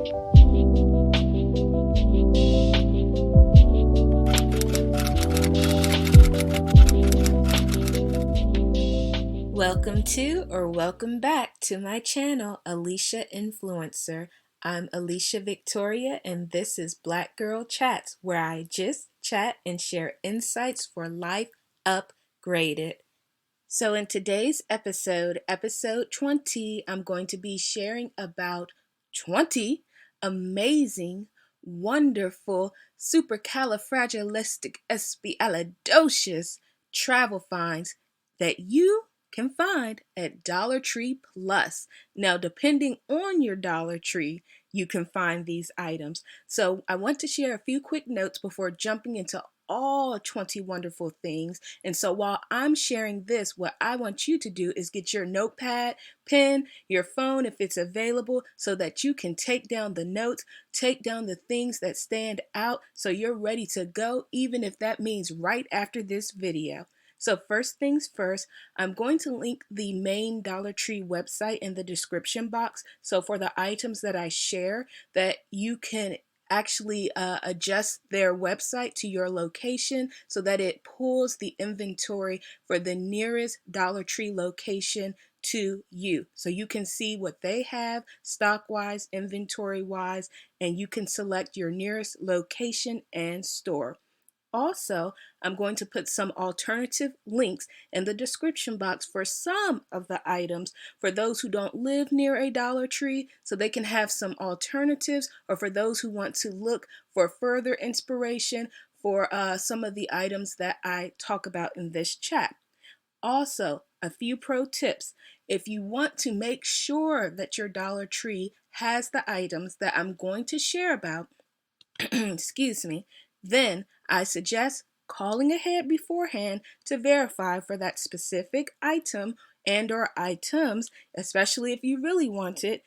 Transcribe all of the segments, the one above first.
Welcome to or welcome back to my channel, Alicia Influencer. I'm Alicia Victoria and this is Black Girl Chats, where I just chat and share insights for life upgraded. So in today's episode 20, I'm going to be sharing about 20 amazing, wonderful, supercalifragilisticexpialidocious travel finds that you can find at Dollar Tree Plus. Now, depending on your Dollar Tree, you can find these items. So I want to share a few quick notes before jumping into all 20 wonderful things. And so while I'm sharing this, what I want you to do is get your notepad, pen, your phone if it's available, so that you can take down the notes, take down the things that stand out so you're ready to go, even if that means right after this video. So first things first, I'm going to link the main Dollar Tree website in the description box. So for the items that I share, that you can actually adjust their website to your location so that it pulls the inventory for the nearest Dollar Tree location to you. So you can see what they have stock-wise, inventory-wise, and you can select your nearest location and store. Also, I'm going to put some alternative links in the description box for some of the items for those who don't live near a Dollar Tree so they can have some alternatives, or for those who want to look for further inspiration for some of the items that I talk about in this chat. Also, a few pro tips. If you want to make sure that your Dollar Tree has the items that I'm going to share about, excuse me, then I suggest calling ahead beforehand to verify for that specific item and or items, especially if you really want it.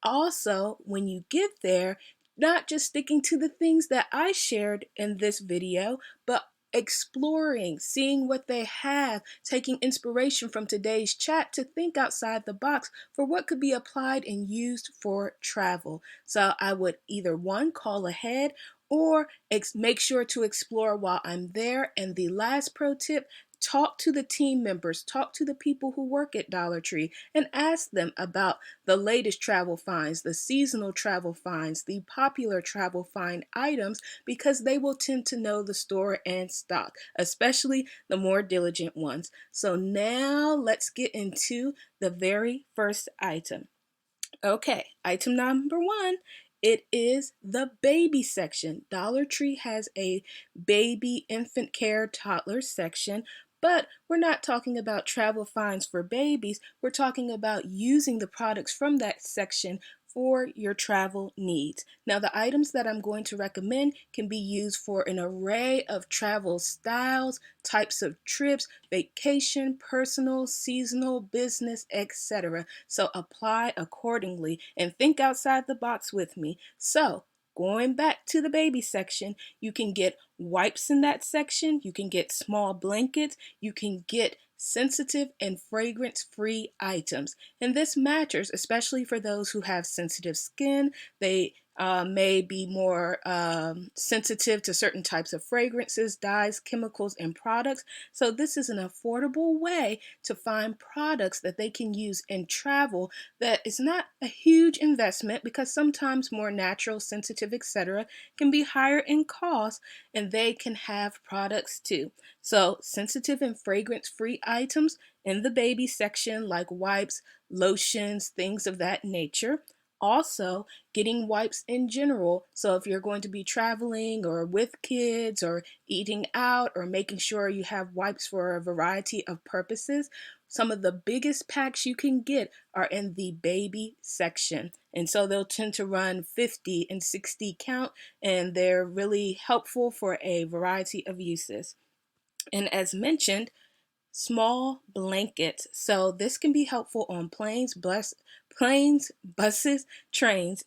Also, when you get there, not just sticking to the things that I shared in this video, but exploring, seeing what they have, taking inspiration from today's chat to think outside the box for what could be applied and used for travel. So I would either one, call ahead, or make sure to explore while I'm there. And the last pro tip, talk to the team members, talk to the people who work at Dollar Tree and ask them about the latest travel finds, the seasonal travel finds, the popular travel find items, because they will tend to know the store and stock, especially the more diligent ones. So now let's get into the very first item. Okay, item number one. It is the baby section. Dollar Tree has a baby, infant care, toddler section, but we're not talking about travel finds for babies. We're talking about using the products from that section for your travel needs. Now, the items that I'm going to recommend can be used for an array of travel styles, types of trips, vacation, personal, seasonal, business, etc. So apply accordingly and think outside the box with me. So, going back to the baby section, you can get wipes in that section, you can get small blankets, you can get sensitive and fragrance-free items. And this matters, especially for those who have sensitive skin. They may be more sensitive to certain types of fragrances, dyes, chemicals, and products. So this is an affordable way to find products that they can use in travel that is not a huge investment, because sometimes more natural, sensitive, etc. can be higher in cost, and they can have products too. So sensitive and fragrance-free items in the baby section, like wipes, lotions, things of that nature. Also, getting wipes in general. So if you're going to be traveling or with kids or eating out or making sure you have wipes for a variety of purposes, some of the biggest packs you can get are in the baby section. And so they'll tend to run 50 and 60 count, and they're really helpful for a variety of uses. And as mentioned, small blankets. So this can be helpful on planes, buses, trains,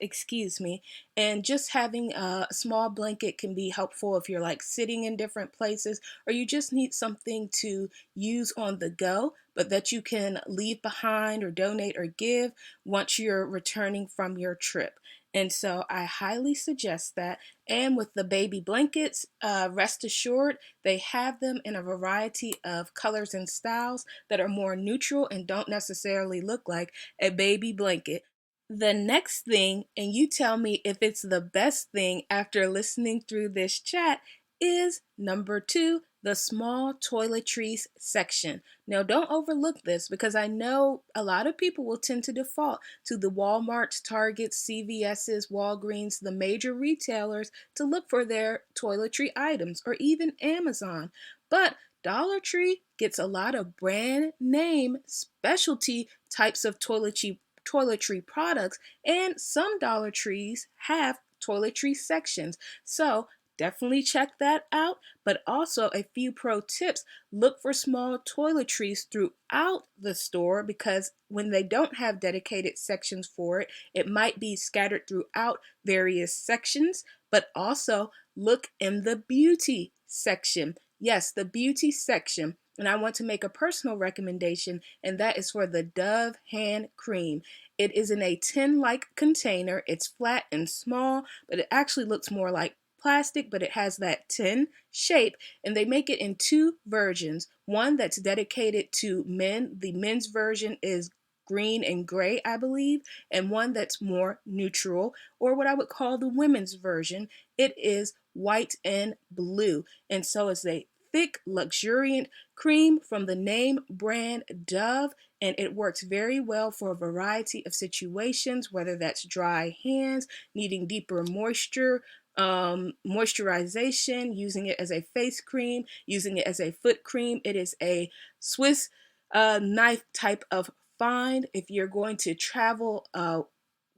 and just having a small blanket can be helpful if you're like sitting in different places, or you just need something to use on the go, but that you can leave behind or donate or give once you're returning from your trip. And so I highly suggest that. And with the baby blankets, rest assured, they have them in a variety of colors and styles that are more neutral and don't necessarily look like a baby blanket. The next thing, and you tell me if it's the best thing after listening through this chat, is number two, the small toiletries section. Now, don't overlook this because I know a lot of people will tend to default to the Walmarts, Targets, CVS's, Walgreens, the major retailers to look for their toiletry items, or even Amazon. But Dollar Tree gets a lot of brand name specialty types of toiletry products, and some Dollar Trees have toiletry sections. So definitely check that out. But also, a few pro tips: look for small toiletries throughout the store because when they don't have dedicated sections for it, it might be scattered throughout various sections. But also, look in the beauty section. Yes, the beauty section. And I want to make a personal recommendation, and that is for the Dove hand cream. It is in a tin-like container. It's flat and small, but it actually looks more like plastic, but it has that tin shape, and they make it in two versions. One that's dedicated to men. The men's version is green and gray, I believe, and one that's more neutral, or what I would call the women's version. It is white and blue, and so it's a thick, luxuriant cream from the name brand Dove, and it works very well for a variety of situations, whether that's dry hands, needing deeper moisturization, using it as a face cream, using it as a foot cream. It is a Swiss knife type of find if you're going to travel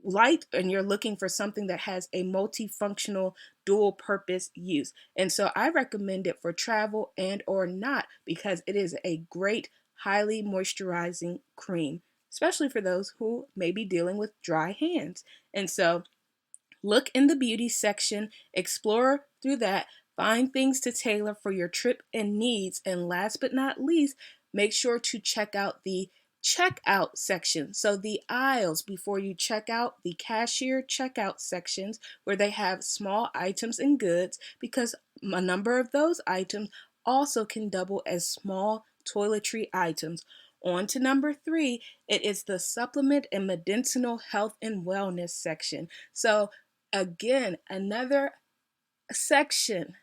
light and you're looking for something that has a multifunctional dual purpose use. And so I recommend it for travel and or not because it is a great highly moisturizing cream, especially for those who may be dealing with dry hands. And so look in the beauty section, explore through that, find things to tailor for your trip and needs, and last but not least, make sure to check out the checkout section. So the aisles before you check out, the cashier checkout sections where they have small items and goods, because a number of those items also can double as small toiletry items. On to number three, it is the supplement and medicinal health and wellness section. So again, another section,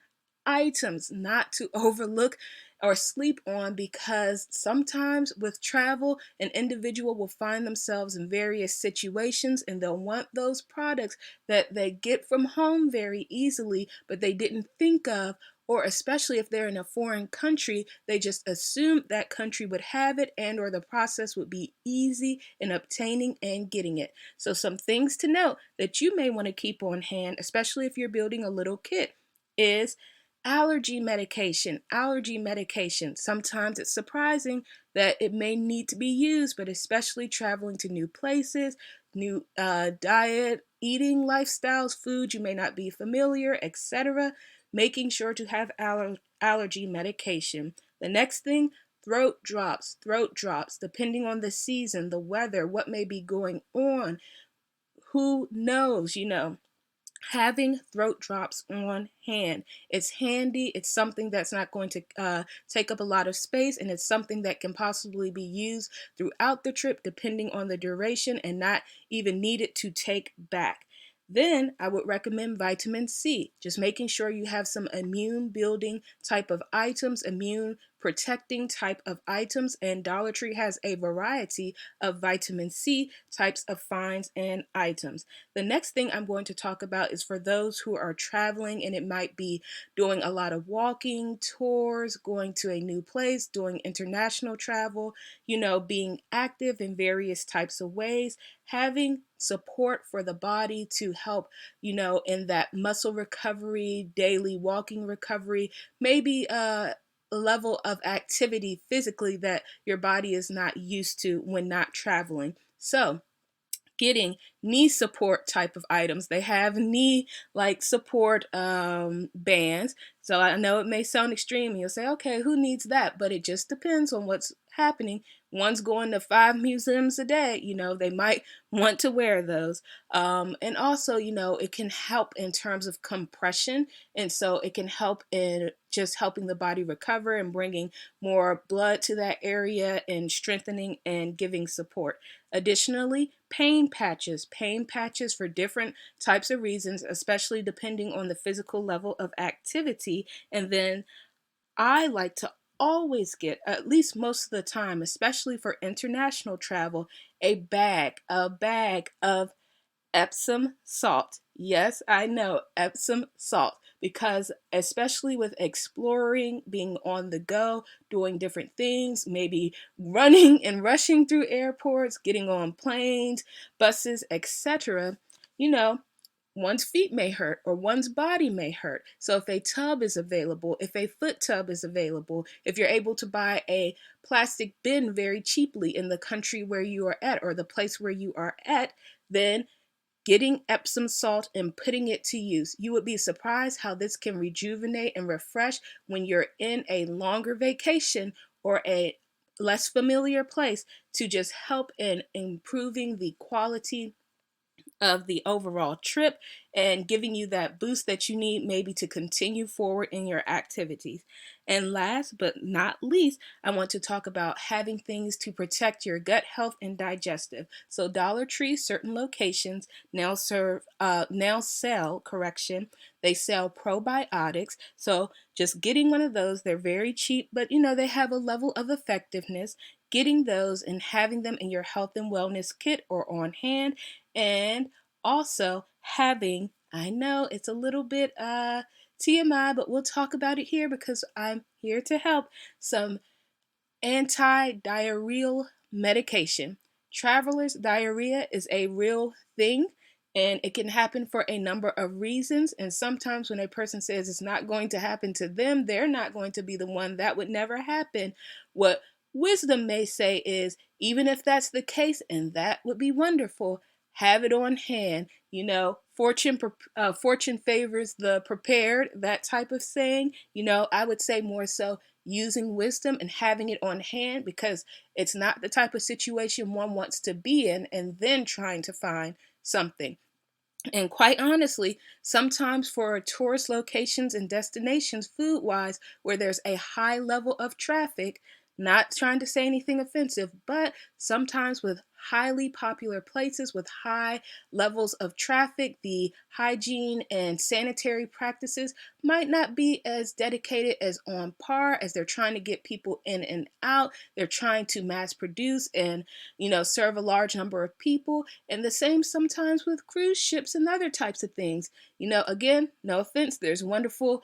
items not to overlook or sleep on, because sometimes with travel, an individual will find themselves in various situations and they'll want those products that they get from home very easily, but they didn't think of, or especially if they're in a foreign country, they just assumed that country would have it and or the process would be easy in obtaining and getting it. So some things to note that you may want to keep on hand, especially if you're building a little kit, is allergy medication. Allergy medication. Sometimes it's surprising that it may need to be used, but especially traveling to new places, new diet, eating lifestyles, food you may not be familiar, etc. Making sure to have allergy medication. The next thing, throat drops. Throat drops, depending on the season, the weather, what may be going on. Who knows. Having throat drops on hand. It's handy. It's something that's not going to take up a lot of space, and it's something that can possibly be used throughout the trip depending on the duration and not even needed to take back. Then I would recommend vitamin C, just making sure you have some immune building type of items, immune protecting type of items, and Dollar Tree has a variety of vitamin C types of finds and items. The next thing I'm going to talk about is for those who are traveling and it might be doing a lot of walking, tours, going to a new place, doing international travel, being active in various types of ways, having support for the body to help, in that muscle recovery, daily walking recovery, maybe a level of activity physically that your body is not used to when not traveling. So, getting knee support type of items. They have knee like support bands. So I know it may sound extreme. You'll say, okay, who needs that? But it just depends on what's happening one's going to 5 museums a day, they might want to wear those. And also, it can help in terms of compression. And so it can help in just helping the body recover and bringing more blood to that area and strengthening and giving support. Additionally, pain patches for different types of reasons, especially depending on the physical level of activity. And then I like to always get, at least most of the time, especially for international travel, a bag of Epsom salt. Yes, I know, Epsom salt. Because especially with exploring, being on the go, doing different things, maybe running and rushing through airports, getting on planes, buses, etc., you know, one's feet may hurt or one's body may hurt. So if a tub is available, if a foot tub is available, if you're able to buy a plastic bin very cheaply in the country where you are at or the place where you are at, then getting Epsom salt and putting it to use. You would be surprised how this can rejuvenate and refresh when you're in a longer vacation or a less familiar place, to just help in improving the quality of the overall trip and giving you that boost that you need maybe to continue forward in your activities. And last but not least, I want to talk about having things to protect your gut health and digestive. So Dollar Tree, certain locations now sell correction. They sell probiotics. So just getting one of those, they're very cheap, but they have a level of effectiveness. Getting those and having them in your health and wellness kit or on hand, and also having, I know it's a little bit TMI, but we'll talk about it here because I'm here to help, some anti-diarrheal medication. Travelers' diarrhea is a real thing, and it can happen for a number of reasons. And sometimes when a person says it's not going to happen to them, they're not going to be the one. That would never happen. What wisdom may say is, even if that's the case, and that would be wonderful, have it on hand. Fortune favors the prepared, that type of saying. I would say more so using wisdom and having it on hand, because it's not the type of situation one wants to be in and then trying to find something. And quite honestly, sometimes for tourist locations and destinations, food wise, where there's a high level of traffic, not trying to say anything offensive, but sometimes with highly popular places with high levels of traffic, the hygiene and sanitary practices might not be as dedicated as on par, as they're trying to get people in and out. They're trying to mass produce and, serve a large number of people. And the same sometimes with cruise ships and other types of things. Again, no offense, there's wonderful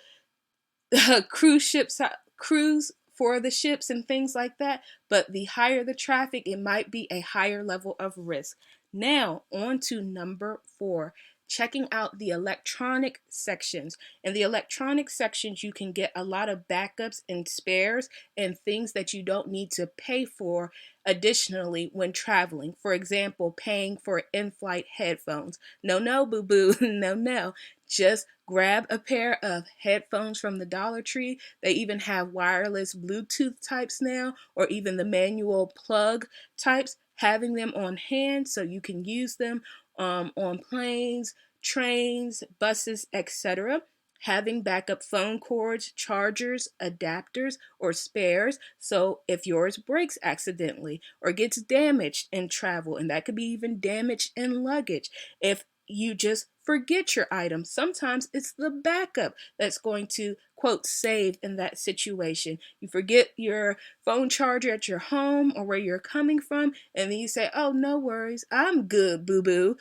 cruise ships, cruise for the ships and things like that, but the higher the traffic, it might be a higher level of risk. Now, on to number 4, checking out the electronic sections. In the electronic sections, you can get a lot of backups and spares and things that you don't need to pay for additionally when traveling. For example, paying for in-flight headphones. No, boo-boo, no. Just grab a pair of headphones from the Dollar Tree. They even have wireless Bluetooth types now, or even the manual plug types. Having them on hand so you can use them on planes, trains, buses, etc. Having backup phone cords, chargers, adapters, or spares. So if yours breaks accidentally or gets damaged in travel, and that could be even damaged in luggage. If you just forget your item, sometimes it's the backup that's going to, quote, save in that situation. You forget your phone charger at your home or where you're coming from, and then you say, oh, no worries, I'm good, boo-boo,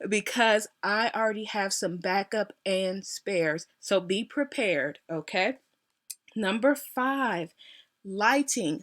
because I already have some backup and spares. So be prepared, okay? Number 5, lighting.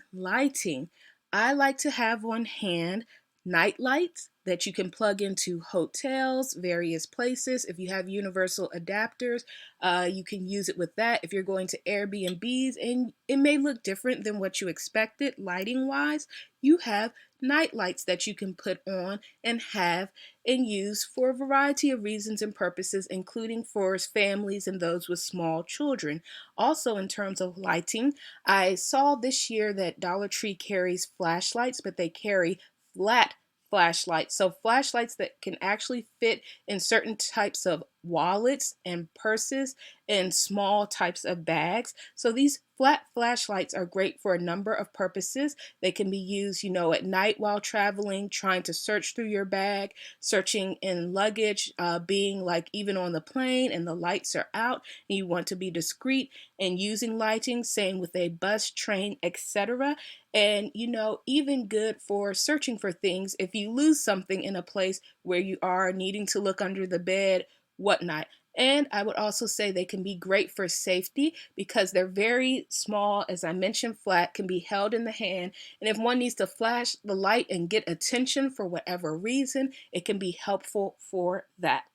I like to have on hand night lights, that you can plug into hotels, various places. If you have universal adapters, you can use it with that. If you're going to Airbnbs and it may look different than what you expected lighting wise, you have night lights that you can put on and have and use for a variety of reasons and purposes, including for families and those with small children. Also, in terms of lighting, I saw this year that Dollar Tree carries flashlights, but they carry flat flashlights. So, flashlights that can actually fit in certain types of wallets and purses and small types of bags. So, these flat flashlights are great for a number of purposes. They can be used, at night while traveling, trying to search through your bag, searching in luggage, being like even on the plane and the lights are out and you want to be discreet and using lighting, same with a bus, train, etc. And even good for searching for things if you lose something in a place where you are needing to look under the bed, whatnot. And I would also say they can be great for safety because they're very small, as I mentioned, flat, can be held in the hand. And if one needs to flash the light and get attention for whatever reason, it can be helpful for that.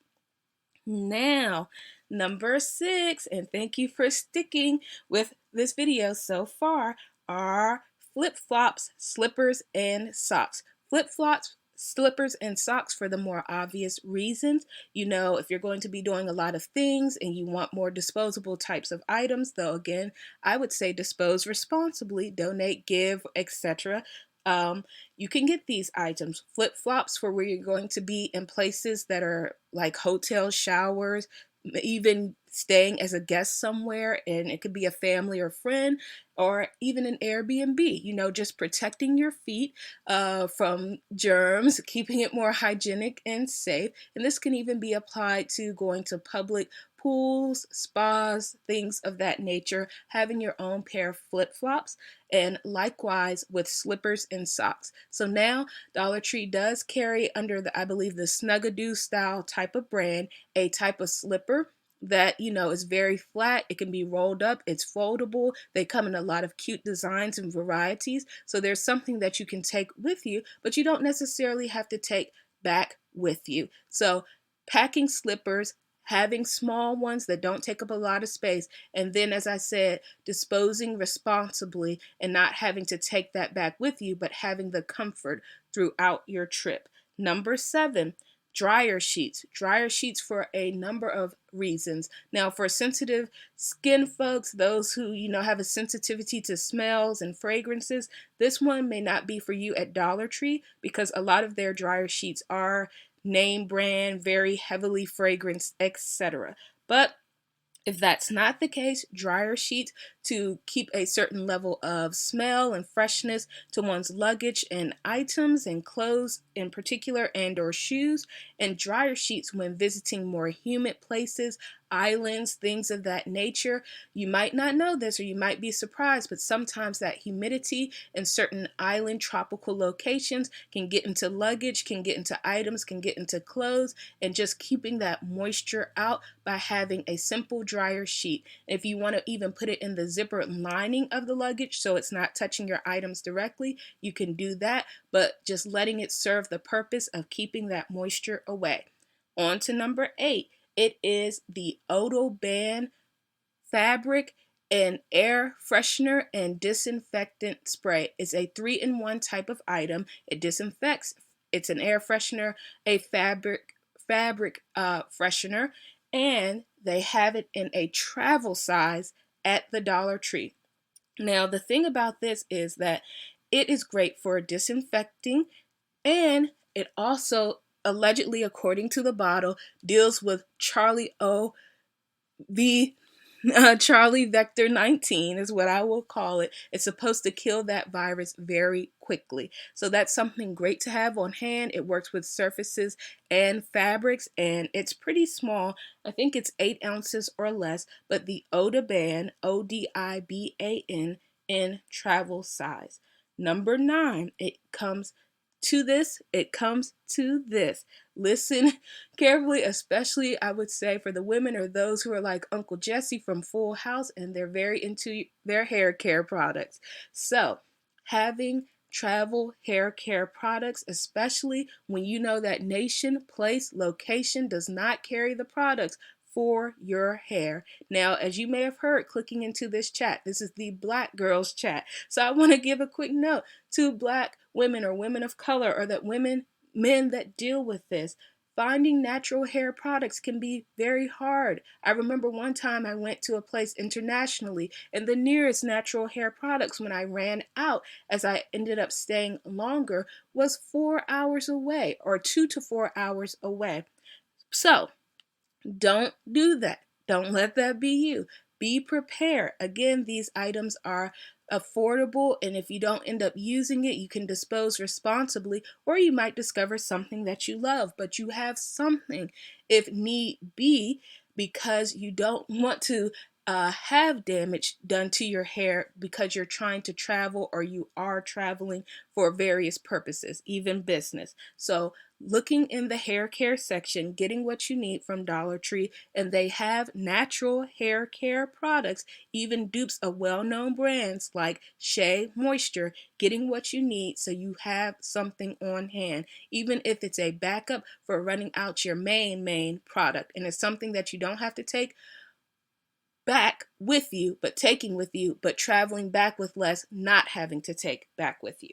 Now, number 6, and thank you for sticking with this video so far, are flip-flops, slippers, and socks. Flip-flops, slippers, and socks for the more obvious reasons. If you're going to be doing a lot of things and you want more disposable types of items, though again, I would say dispose responsibly, donate, give, etc. You can get these items. Flip-flops for where you're going to be in places that are like hotel showers, even staying as a guest somewhere, and it could be a family or friend, or even an Airbnb, just protecting your feet from germs, keeping it more hygienic and safe. And this can even be applied to going to public pools, spas, things of that nature, having your own pair of flip-flops, and likewise with slippers and socks. So now Dollar Tree does carry under I believe the Snugadoo style type of brand, a type of slipper that is very flat. It can be rolled up, it's foldable. They come in a lot of cute designs and varieties. So there's something that you can take with you, but you don't necessarily have to take back with you. So packing slippers, having small ones that don't take up a lot of space, and then, as I said, disposing responsibly and not having to take that back with you, but having the comfort throughout your trip. Number 7, dryer sheets. Dryer sheets for a number of reasons. Now, for sensitive skin folks, those who, have a sensitivity to smells and fragrances, this one may not be for you at Dollar Tree because a lot of their dryer sheets are name brand, very heavily fragranced, etc. But if that's not the case, dryer sheets to keep a certain level of smell and freshness to one's luggage and items and clothes in particular, and or shoes, and dryer sheets when visiting more humid places, islands, things of that nature. You might not know this or you might be surprised, but sometimes that humidity in certain island tropical locations can get into luggage, can get into items, can get into clothes, and just keeping that moisture out by having a simple dryer sheet. If you want to even put it in the zipper lining of the luggage so it's not touching your items directly, you can do that, but just letting it serve the purpose of keeping that moisture away. On to number 8. It is the Odoban fabric and air freshener and disinfectant spray. It's a 3-in-1 type of item. It disinfects. It's an air freshener, a fabric freshener, and they have it in a travel size at the Dollar Tree. Now, the thing about this is that it is great for disinfecting, and it also, allegedly, according to the bottle, deals with Charlie Vector 19 is what I will call it. It's supposed to kill that virus very quickly. So that's something great to have on hand. It works with surfaces and fabrics, and it's pretty small. I think it's 8 ounces or less, but the Odoban, Odiban, in travel size. Number 9, it comes to this. Listen carefully, especially I would say for the women or those who are like Uncle Jesse from Full House and they're very into their hair care products. So, having travel hair care products, especially when you know that nation, place, location does not carry the products for your hair. Now, as you may have heard clicking into this chat, this is the Black Girls chat. So I want to give a quick note to Black women or women of color or that men that deal with this. Finding natural hair products can be very hard. I remember one time I went to a place internationally and the nearest natural hair products when I ran out as I ended up staying longer was 4 hours away or 2 to 4 hours away. So don't do that. Don't let that be you. Be prepared. Again, these items are affordable, and if you don't end up using it, you can dispose responsibly, or you might discover something that you love, but you have something if need be because you don't want to have damage done to your hair because you're trying to travel or you are traveling for various purposes, even business. So looking in the hair care section, getting what you need from Dollar Tree, and they have natural hair care products, even dupes of well-known brands like Shea Moisture, getting what you need so you have something on hand, even if it's a backup for running out your main product. And it's something that you don't have to take back with you, but taking with you, but traveling back with less, not having to take back with you.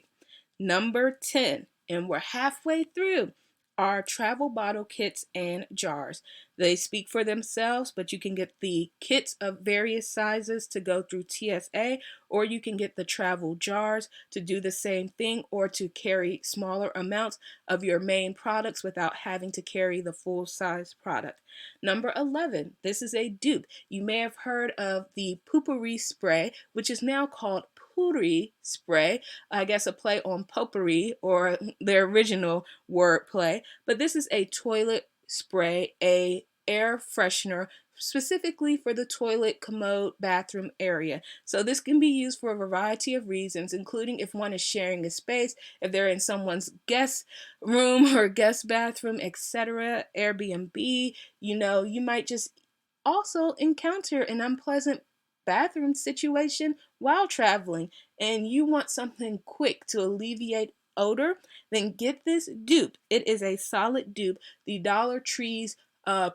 Number 10, and we're halfway through, are travel bottle kits and jars. They speak for themselves, but you can get the kits of various sizes to go through TSA, or you can get the travel jars to do the same thing or to carry smaller amounts of your main products without having to carry the full size product. Number 11, this is a dupe. You may have heard of the Poopery spray, which is now called Pootery spray. I guess a play on potpourri or their original word play. But this is a toilet spray, a air freshener specifically for the toilet, commode, bathroom area. So this can be used for a variety of reasons, including if one is sharing a space, if they're in someone's guest room or guest bathroom, etc. Airbnb, you might just also encounter an unpleasant bathroom situation while traveling and you want something quick to alleviate odor, then get this dupe. It is a solid dupe, the Dollar Tree's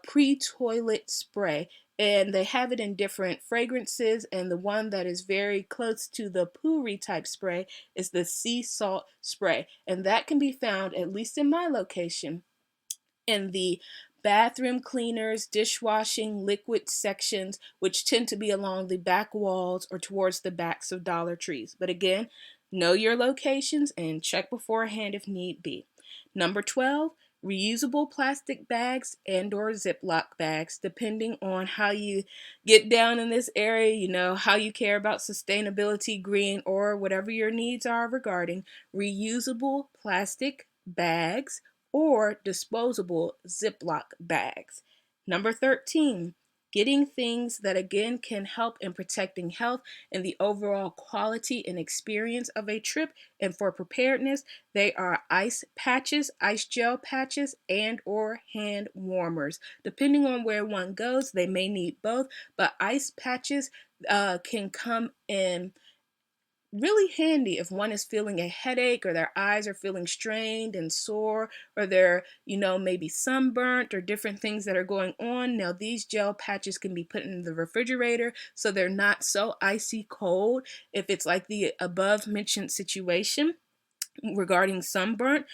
pre-toilet spray. And they have it in different fragrances, and the one that is very close to the Puri type spray is the sea salt spray. And that can be found, at least in my location, in the bathroom cleaners, dishwashing, liquid sections, which tend to be along the back walls or towards the backs of Dollar Trees. But again, know your locations and check beforehand if need be. Number 12, reusable plastic bags and or Ziploc bags, depending on how you get down in this area, how you care about sustainability, green, or whatever your needs are regarding reusable plastic bags or disposable Ziploc bags. Number 13, getting things that again can help in protecting health and the overall quality and experience of a trip. And for preparedness, they are ice patches, ice gel patches, and or hand warmers. Depending on where one goes, they may need both, but ice patches can come in really handy if one is feeling a headache or their eyes are feeling strained and sore or they're, maybe sunburnt or different things that are going on. Now, these gel patches can be put in the refrigerator so they're not so icy cold if it's like the above mentioned situation regarding sunburnt,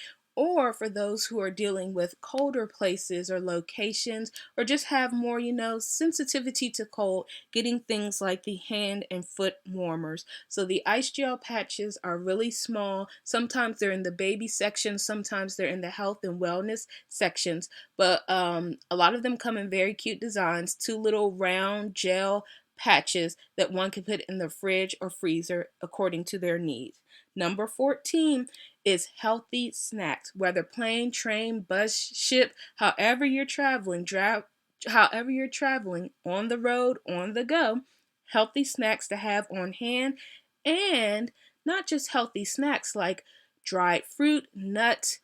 or for those who are dealing with colder places or locations or just have more, sensitivity to cold, getting things like the hand and foot warmers. So the ice gel patches are really small. Sometimes they're in the baby section, sometimes they're in the health and wellness sections, but a lot of them come in very cute designs, two little round gel patches that one can put in the fridge or freezer according to their needs. Number 14 is healthy snacks, whether plane, train, bus, ship, however you're traveling, on the road, on the go, healthy snacks to have on hand, and not just healthy snacks like dried fruit, nuts,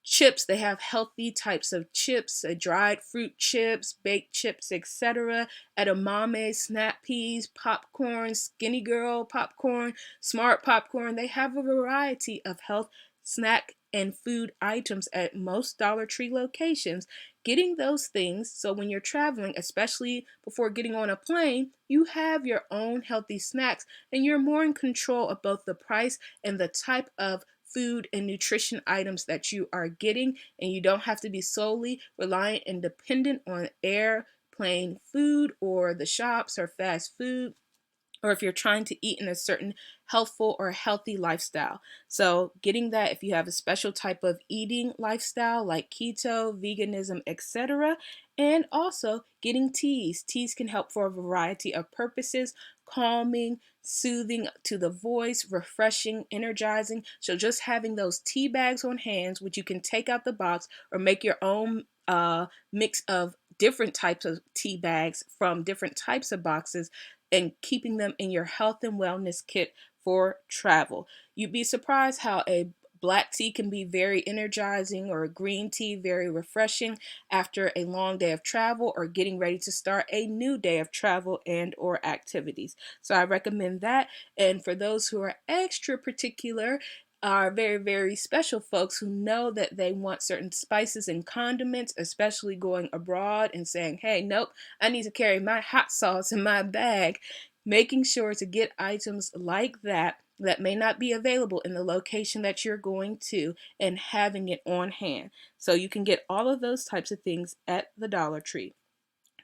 Chips, they have healthy types of chips, dried fruit chips, baked chips, etc. Edamame, snap peas, popcorn, skinny girl popcorn, smart popcorn. They have a variety of health snack and food items at most Dollar Tree locations. Getting those things so when you're traveling, especially before getting on a plane, you have your own healthy snacks and you're more in control of both the price and the type of food and nutrition items that you are getting, and you don't have to be solely reliant and dependent on airplane food or the shops or fast food, or if you're trying to eat in a certain healthful or healthy lifestyle. So, getting that if you have a special type of eating lifestyle like keto, veganism, etc., and also getting teas. Teas can help for a variety of purposes: calming, soothing to the voice, refreshing, energizing. So, just having those tea bags on hands, which you can take out the box or make your own mix of different types of tea bags from different types of boxes, and keeping them in your health and wellness kit for travel. You'd be surprised how a black tea can be very energizing or a green tea very refreshing after a long day of travel or getting ready to start a new day of travel and or activities. So I recommend that. And for those who are extra particular, are very, very special folks who know that they want certain spices and condiments, especially going abroad and saying, hey, nope, I need to carry my hot sauce in my bag. Making sure to get items like that that may not be available in the location that you're going to and having it on hand. So you can get all of those types of things at the Dollar Tree.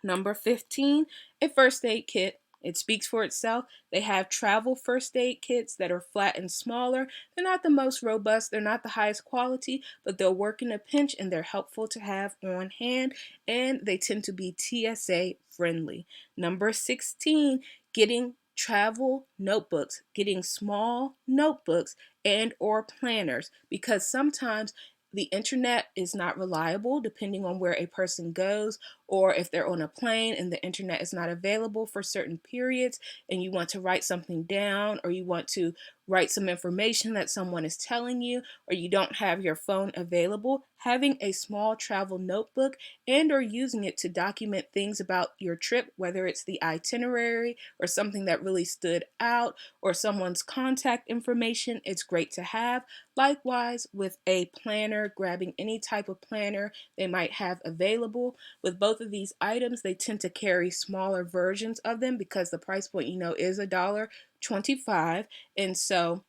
Number 15, a first aid kit. It speaks for itself. They have travel first aid kits that are flat and smaller. They're not the most robust, they're not the highest quality, but they'll work in a pinch and they're helpful to have on hand, and they tend to be TSA friendly. Number 16, getting travel notebooks, getting small notebooks and or planners, because sometimes the internet is not reliable depending on where a person goes, or if they're on a plane and the internet is not available for certain periods and you want to write something down, or you want to write some information that someone is telling you, or you don't have your phone available, having a small travel notebook and or using it to document things about your trip, whether it's the itinerary or something that really stood out or someone's contact information, it's great to have. Likewise with a planner, grabbing any type of planner they might have available. With both of these items, they tend to carry smaller versions of them because the price point, is $1.25. And so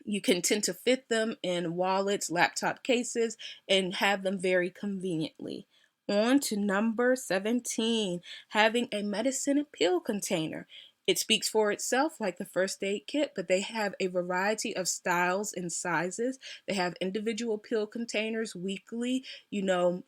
you can tend to fit them in wallets, laptop cases, and have them very conveniently. On to number 17, having a medicine pill container. It speaks for itself like the first aid kit, but they have a variety of styles and sizes. They have individual pill containers, weekly,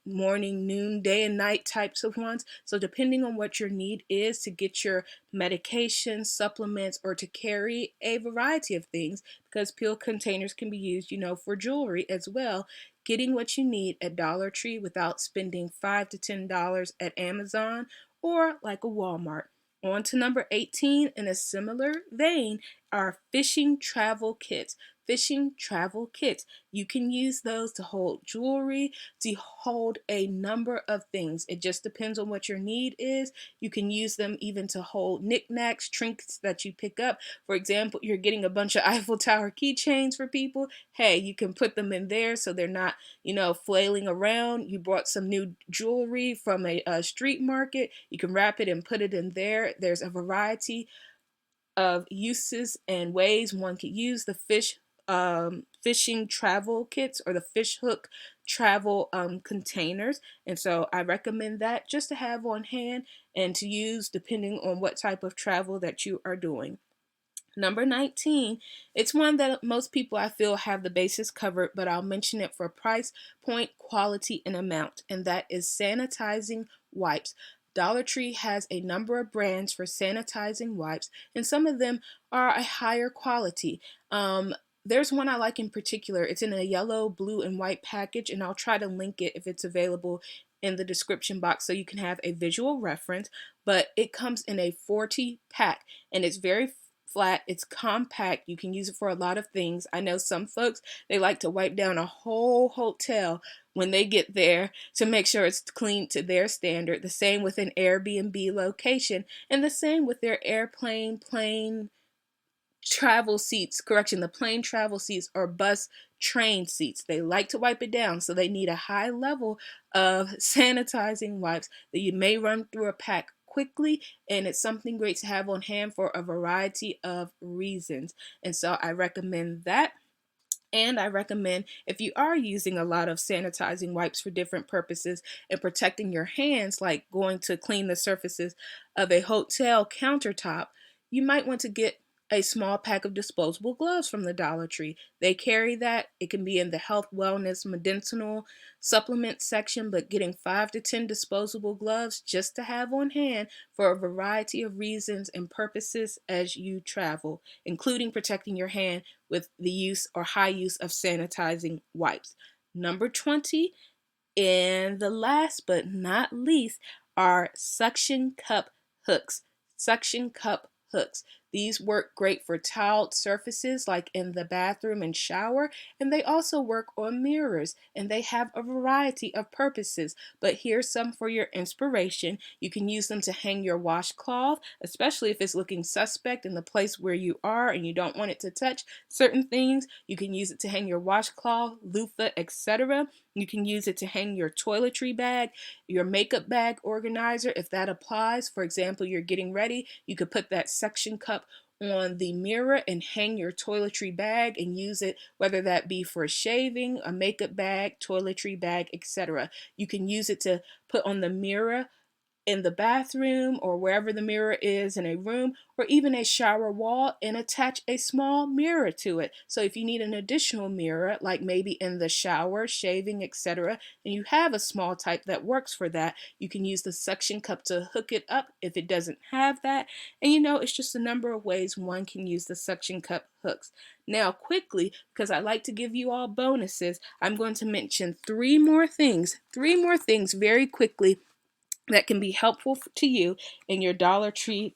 morning, noon, day, and night types of ones. So, depending on what your need is to get your medication, supplements, or to carry a variety of things, because pill containers can be used, for jewelry as well. Getting what you need at Dollar Tree without spending $5 to $10 at Amazon or like a Walmart. On to number 18, in a similar vein, are fishing travel kits. Fishing travel kits. You can use those to hold jewelry, to hold a number of things. It just depends on what your need is. You can use them even to hold knickknacks, trinkets that you pick up. For example, you're getting a bunch of Eiffel Tower keychains for people. Hey, you can put them in there so they're not, flailing around. You brought some new jewelry from a street market. You can wrap it and put it in there. There's a variety of uses and ways one could use the fishing travel kits or the fish hook travel containers. And so I recommend that just to have on hand and to use depending on what type of travel that you are doing. Number 19, it's one that most people I feel have the basis covered, but I'll mention it for price, point, quality, and amount, and that is sanitizing wipes. Dollar Tree has a number of brands for sanitizing wipes, and some of them are a higher quality. There's one I like in particular. It's in a yellow, blue, and white package, and I'll try to link it if it's available in the description box so you can have a visual reference. But it comes in a 40 pack, and it's very flat, it's compact. You can use it for a lot of things. I know some folks, they like to wipe down a whole hotel when they get there to make sure it's clean to their standard. The same with an Airbnb location, and the same with their airplane, plane, travel seats, correction, the plane travel seats or bus train seats. They like to wipe it down, so they need a high level of sanitizing wipes that you may run through a pack quickly, and it's something great to have on hand for a variety of reasons. And so I recommend that. And I recommend, if you are using a lot of sanitizing wipes for different purposes and protecting your hands, like going to clean the surfaces of a hotel countertop, you might want to get a small pack of disposable gloves from the Dollar Tree. They carry that. It can be in the health, wellness, medicinal supplement section, but getting 5 to 10 disposable gloves just to have on hand for a variety of reasons and purposes as you travel, including protecting your hand with the use or high use of sanitizing wipes. Number 20, and the last but not least, are suction cup hooks. Suction cup hooks. These work great for tiled surfaces like in the bathroom and shower, and they also work on mirrors, and they have a variety of purposes. But here's some for your inspiration. You can use them to hang your washcloth, especially if it's looking suspect in the place where you are and you don't want it to touch certain things. You can use it to hang your washcloth, loofah, etc. You can use it to hang your toiletry bag, your makeup bag organizer, if that applies. For example, you're getting ready, you could put that suction cup on the mirror and hang your toiletry bag and use it, whether that be for shaving, a makeup bag, toiletry bag, etc. You can use it to put on the mirror in the bathroom or wherever the mirror is in a room, or even a shower wall, and attach a small mirror to it. So if you need an additional mirror, like maybe in the shower, shaving, etc., and you have a small type that works for that, you can use the suction cup to hook it up if it doesn't have that. And it's just a number of ways one can use the suction cup hooks. Now, quickly, because I like to give you all bonuses, I'm going to mention three more things very quickly that can be helpful to you in your Dollar Tree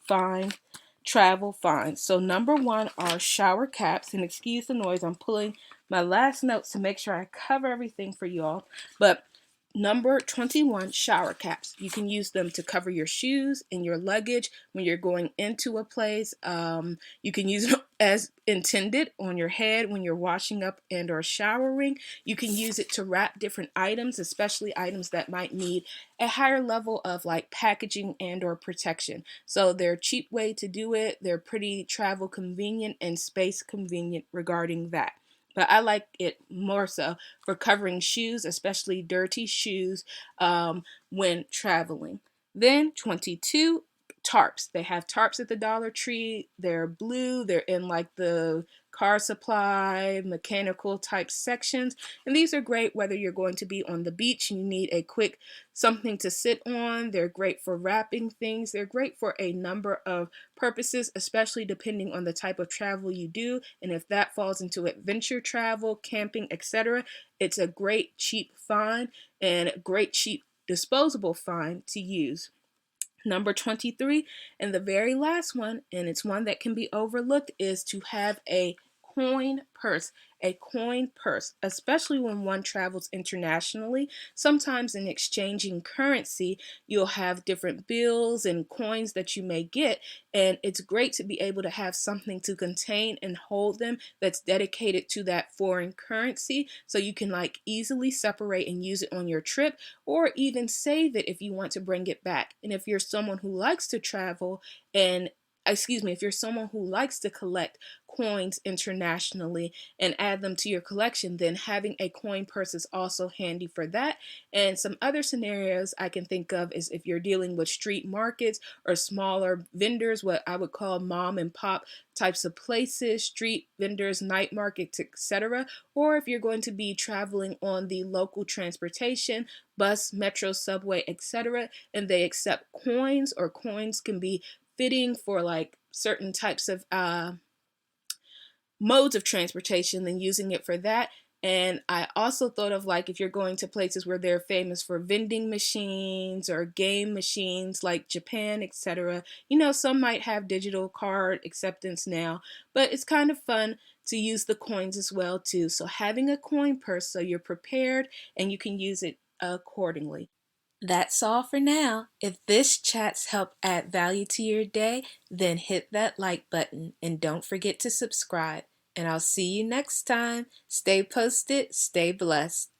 travel finds. So number one are shower caps, and excuse the noise, I'm pulling my last notes to make sure I cover everything for you all. But number 21, shower caps. You can use them to cover your shoes and your luggage when you're going into a place. You can use it as intended on your head when you're washing up and or showering. You can use it to wrap different items, especially items that might need a higher level of like packaging and or protection. So they're a cheap way to do it. They're pretty travel convenient and space convenient regarding that. But I like it more so for covering shoes, especially dirty shoes, when traveling. Then 22, tarps. They have tarps at the Dollar Tree. They're blue. They're in like the car supply, mechanical type sections. And these are great whether you're going to be on the beach and you need a quick something to sit on. They're great for wrapping things. They're great for a number of purposes, especially depending on the type of travel you do. And if that falls into adventure travel, camping, etc., it's a great cheap find and a great cheap disposable find to use. Number 23, and the very last one, and it's one that can be overlooked, is to have a coin purse. A coin purse, especially when one travels internationally. Sometimes in exchanging currency, you'll have different bills and coins that you may get, and it's great to be able to have something to contain and hold them that's dedicated to that foreign currency, so you can like easily separate and use it on your trip, or even save it if you want to bring it back. And if you're someone who likes to travel and if you're someone who likes to collect coins internationally and add them to your collection, then having a coin purse is also handy for that. And some other scenarios I can think of is if you're dealing with street markets or smaller vendors, what I would call mom and pop types of places, street vendors, night markets, etc. Or if you're going to be traveling on the local transportation, bus, metro, subway, etc., and they accept coins, or coins can be fitting for like certain types of modes of transportation, then using it for that. And I also thought of like if you're going to places where they're famous for vending machines or game machines like Japan, etc. Some might have digital card acceptance now, but it's kind of fun to use the coins as well too. So having a coin purse so you're prepared and you can use it accordingly. That's all for now. If this chat's helped add value to your day, then hit that like button and don't forget to subscribe. And I'll see you next time. Stay posted, stay blessed.